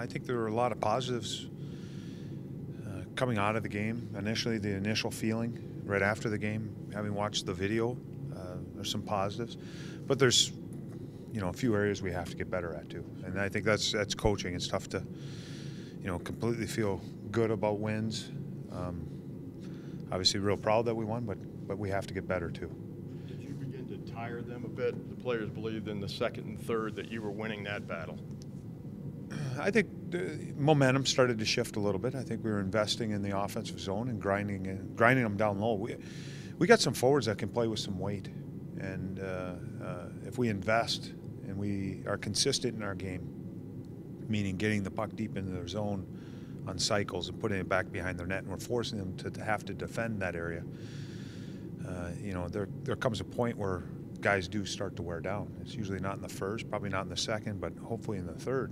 I think there were a lot of positives coming out of the game. Initially, the initial feeling right after the game, having watched the video, there's some positives, but there's a few areas we have to get better at too. And I think that's coaching. It's tough to completely feel good about wins. Obviously, real proud that we won, but we have to get better too. Did you begin to tire them a bit? The players believed in the second and third that you were winning that battle. I think the momentum started to shift a little bit. I think we were investing in the offensive zone and grinding them down low. We got some forwards that can play with some weight, and if we invest and we are consistent in our game, meaning getting the puck deep into their zone on cycles and putting it back behind their net, and we're forcing them to have to defend that area, there comes a point where guys do start to wear down. It's usually not in the first, probably not in the second, but hopefully in the third.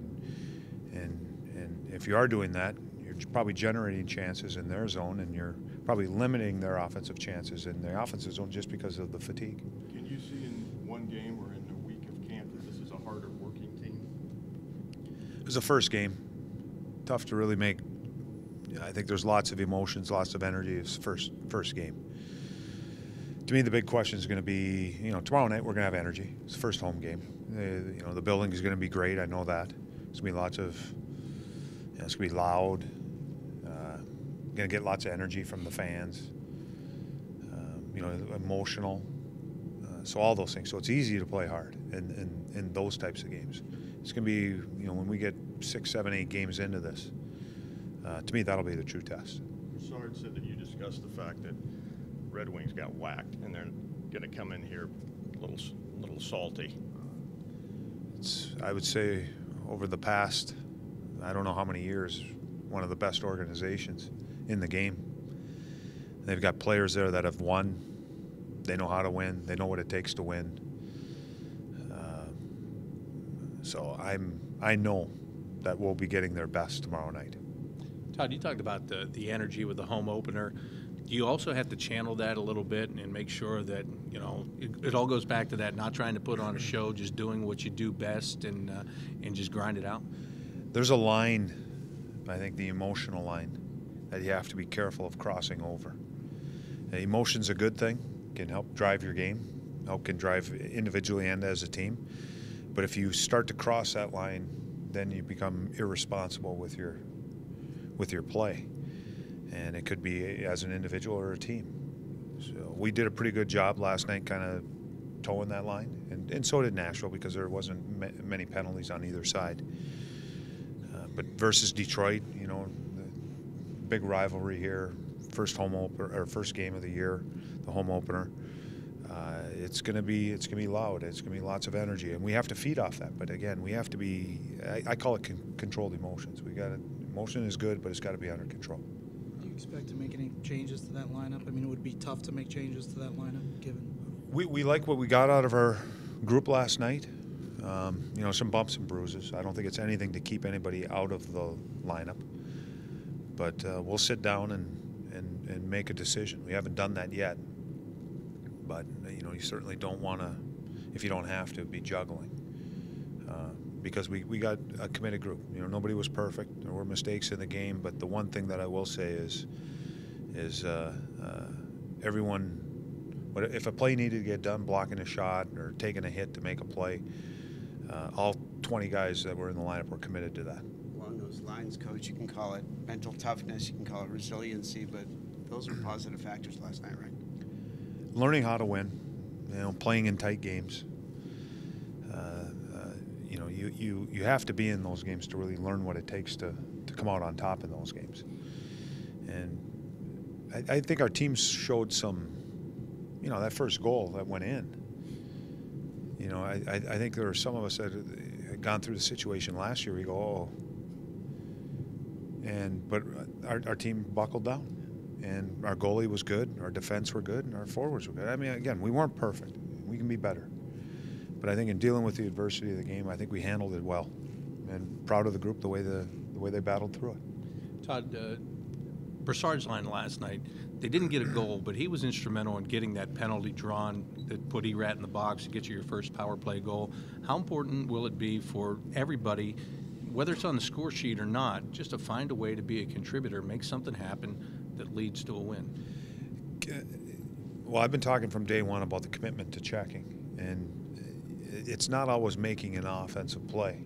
And if you are doing that, you're probably generating chances in their zone, and you're probably limiting their offensive chances in the offensive zone just because of the fatigue. Can you see in one game or in a week of camp that this is a harder working team? It was the first game. Tough to really make. I think there's lots of emotions, lots of energy. It's first game. To me, the big question is going to be, tomorrow night we're going to have energy. It's the first home game. The building is going to be great. I know that. It's going to be lots of. It's going to be loud. Going to get lots of energy from the fans. Emotional. So all those things. So it's easy to play hard in those types of games. It's going to be, when we get 6, 7, 8 games into this, to me, that'll be the true test. Richards said that you discussed the fact that Red Wings got whacked, and they're going to come in here a little salty. I would say over the past, I don't know how many years, one of the best organizations in the game. They've got players there that have won. They know how to win. They know what it takes to win. So I know that we'll be getting their best tomorrow night. Todd, you talked about the energy with the home opener. You also have to channel that a little bit and make sure that it all goes back to that, not trying to put on a show, just doing what you do best and just grind it out. There's a line, I think the emotional line, that you have to be careful of crossing over. Emotion's a good thing, can help drive your game, can drive individually and as a team. But if you start to cross that line, then you become irresponsible with your play. And it could be as an individual or a team. So we did a pretty good job last night kind of towing that line. And so did Nashville, because there wasn't many penalties on either side. But versus Detroit, big rivalry here, first game of the year, the home opener. It's going to be loud. It's going to be lots of energy, and we have to feed off that. But again, we have to be. I call it controlled emotions. Emotion is good, but it's got to be under control. Do you expect to make any changes to that lineup? I mean, it would be tough to make changes to that lineup, given. We like what we got out of our group last night. Some bumps and bruises. I don't think it's anything to keep anybody out of the lineup. But we'll sit down and make a decision. We haven't done that yet. But you certainly don't want to, if you don't have to, be juggling, because we got a committed group. Nobody was perfect. There were mistakes in the game, but the one thing that I will say is everyone. But if a play needed to get done, blocking a shot or taking a hit to make a play, all 20 guys that were in the lineup were committed to that. Along those lines, Coach, you can call it mental toughness, you can call it resiliency, but those were positive factors last night, right? Learning how to win, playing in tight games. You have to be in those games to really learn what it takes to come out on top in those games. And I think our teams showed some, that first goal that went in. I think there were some of us that had gone through the situation last year. We go, but our team buckled down. And our goalie was good, our defense were good, and our forwards were good. I mean, again, we weren't perfect. We can be better. But I think in dealing with the adversity of the game, I think we handled it well. And proud of the group, the way they battled through it. Todd, Brassard's line last night, they didn't get a goal, but he was instrumental in getting that penalty drawn that put Erat in the box to get you your first power play goal. How important will it be for everybody whether it's on the score sheet or not, just to find a way to be a contributor, make something happen that leads to a win. Well, I've been talking from day one about the commitment to checking, and it's not always making an offensive play.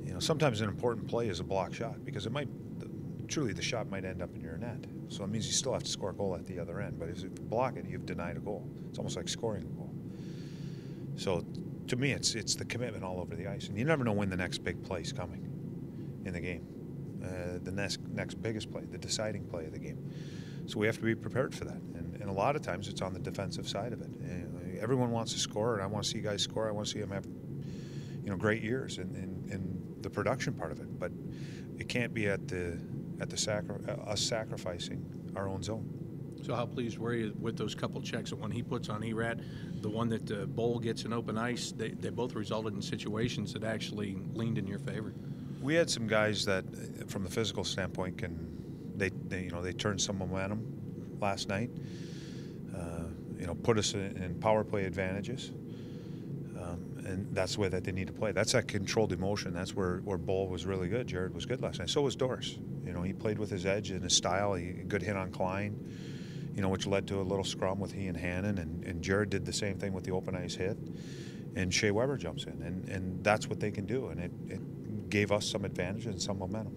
You know, sometimes an important play is a block shot because it might, truly the shot might end up in your net. So it means you still have to score a goal at the other end. But if you block it, you've denied a goal. It's almost like scoring a goal. So to me, it's the commitment all over the ice, and you never know when the next big play is coming in the game. The next biggest play, the deciding play of the game. So we have to be prepared for that. And a lot of times it's on the defensive side of it. And everyone wants to score, and I want to see guys score. I want to see them have, you know, great years in the production part of it. But it can't be at us sacrificing our own zone. So how pleased were you with those couple checks that when he puts on ERAT, the one that Bowl gets in open ice, they both resulted in situations that actually leaned in your favor? We had some guys that, from the physical standpoint, they turned some momentum last night. Put us in power play advantages, and that's the way that they need to play. That's that controlled emotion. That's where Bowl was really good. Jared was good last night. So was Doris. You know, he played with his edge and his style. A good hit on Klein, you know, which led to a little scrum with he and Hannon, and Jared did the same thing with the open ice hit, and Shea Weber jumps in, and that's what they can do, and it gave us some advantage and some momentum.